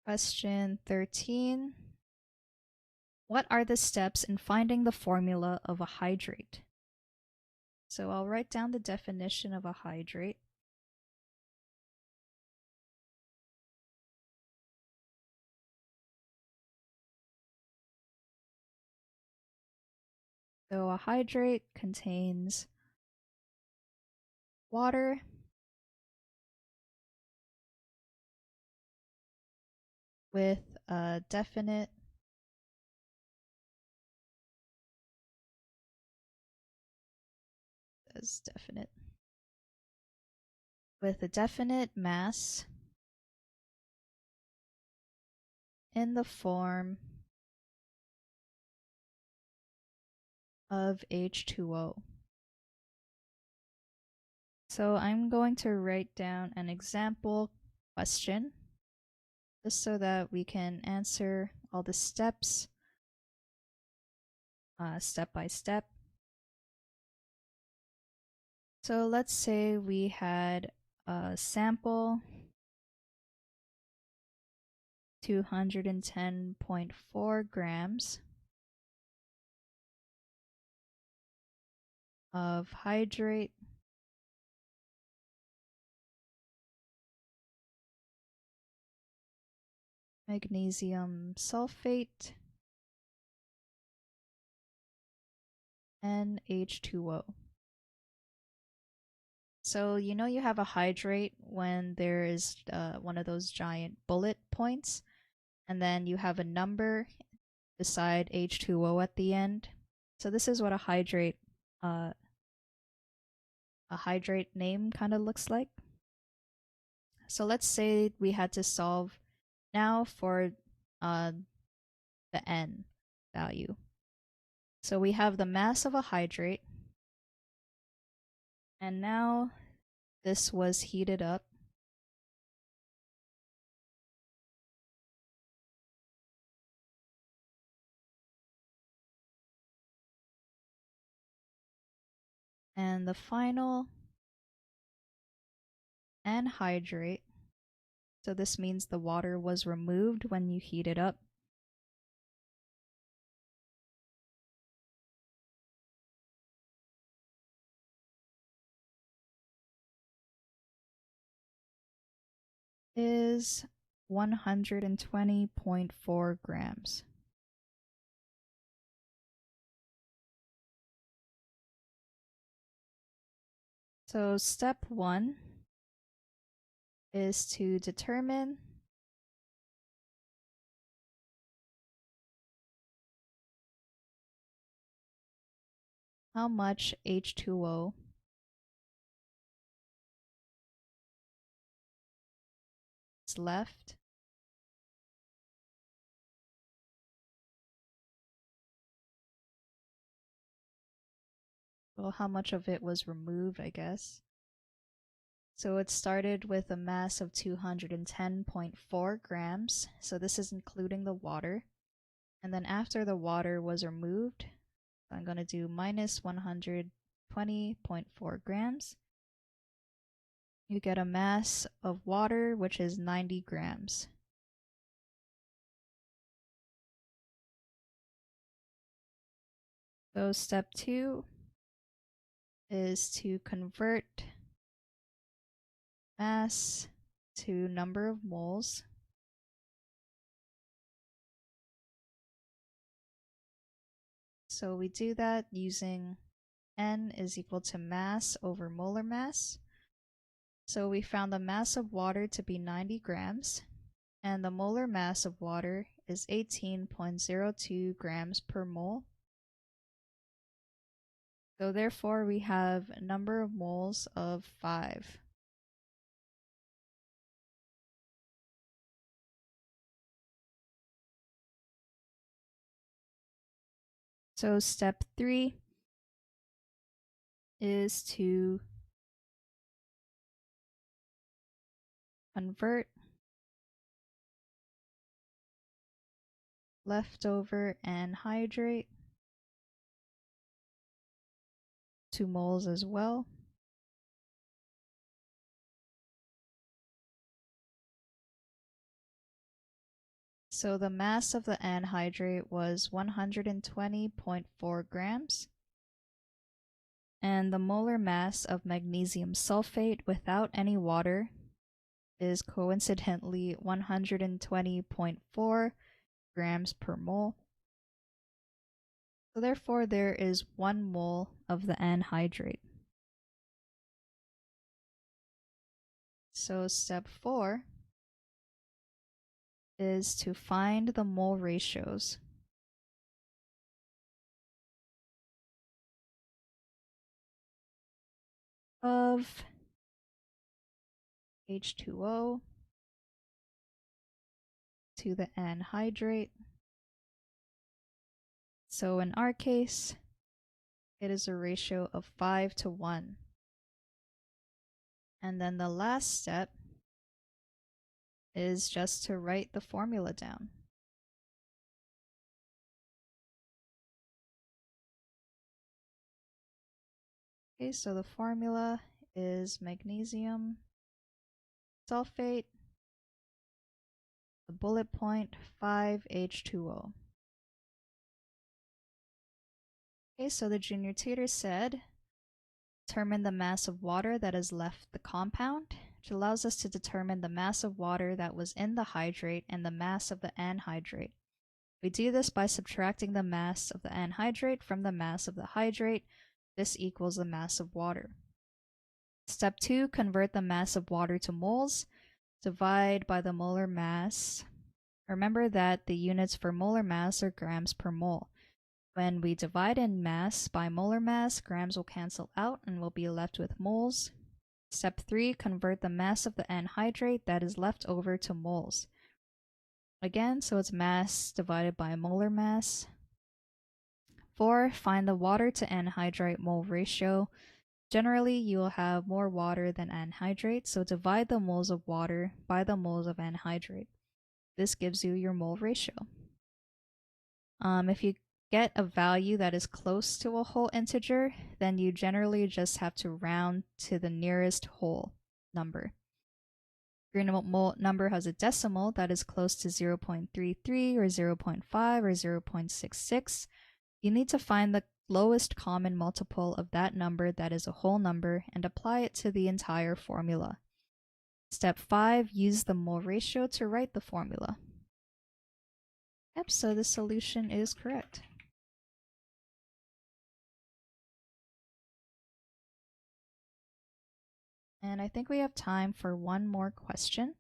Question 13. What are the steps in finding the formula of a hydrate? So I'll write down the definition of a hydrate. So a hydrate contains water with a definite mass in the form of H2O. So I'm going to write down an example question just so that we can answer all the steps step by step. So let's say we had a sample 210.4 grams of hydrate magnesium sulfate and H2O. So you know you have a hydrate when there is one of those giant bullet points, and then you have a number beside H2O at the end. So this is what a hydrate name kind of looks like. So let's say we had to solve now for the N value. So we have the mass of a hydrate, and now this was heated up. And the final anhydrite, so this means the water was removed when you heat it up, is 120.4 grams. So step 1 is to determine how much H2O is left well, how much of it was removed, I guess. So it started with a mass of 210.4 grams. So this is including the water. And then after the water was removed, I'm going to do minus 120.4 grams. You get a mass of water, which is 90 grams. So step 2 is to convert mass to number of moles. So we do that using N is equal to mass over molar mass. So we found the mass of water to be 90 grams, and the molar mass of water is 18.02 grams per mole. So therefore we have a number of moles of 5. So step 3 is to convert leftover anhydrite to moles as well. So the mass of the anhydrate was 120.4 grams, and the molar mass of magnesium sulfate without any water is coincidentally 120.4 grams per mole. So therefore there is 1 mole of the anhydrite. So step 4 is to find the mole ratios of H2O to the anhydrite. So in our case, it is a ratio of 5 to 1. And then the last step is just to write the formula down. Okay, so the formula is magnesium sulfate, the bullet point 5H2O. Okay, so the junior tutor said, determine the mass of water that has left the compound, which allows us to determine the mass of water that was in the hydrate and the mass of the anhydrite. We do this by subtracting the mass of the anhydrite from the mass of the hydrate. This equals the mass of water. Step 2, convert the mass of water to moles. Divide by the molar mass. Remember that the units for molar mass are grams per mole. When we divide in mass by molar mass, grams will cancel out and we'll be left with moles. Step 3, convert the mass of the anhydrite that is left over to moles. Again, so it's mass divided by molar mass. 4, find the water to anhydrite mole ratio. Generally, you will have more water than anhydrite, so divide the moles of water by the moles of anhydrite. This gives you your mole ratio. If you get a value that is close to a whole integer, then you generally just have to round to the nearest whole number. If your mole number has a decimal that is close to 0.33 or 0.5 or 0.66, you need to find the lowest common multiple of that number that is a whole number and apply it to the entire formula. Step 5, use the mole ratio to write the formula. Yep, so the solution is correct. And I think we have time for one more question.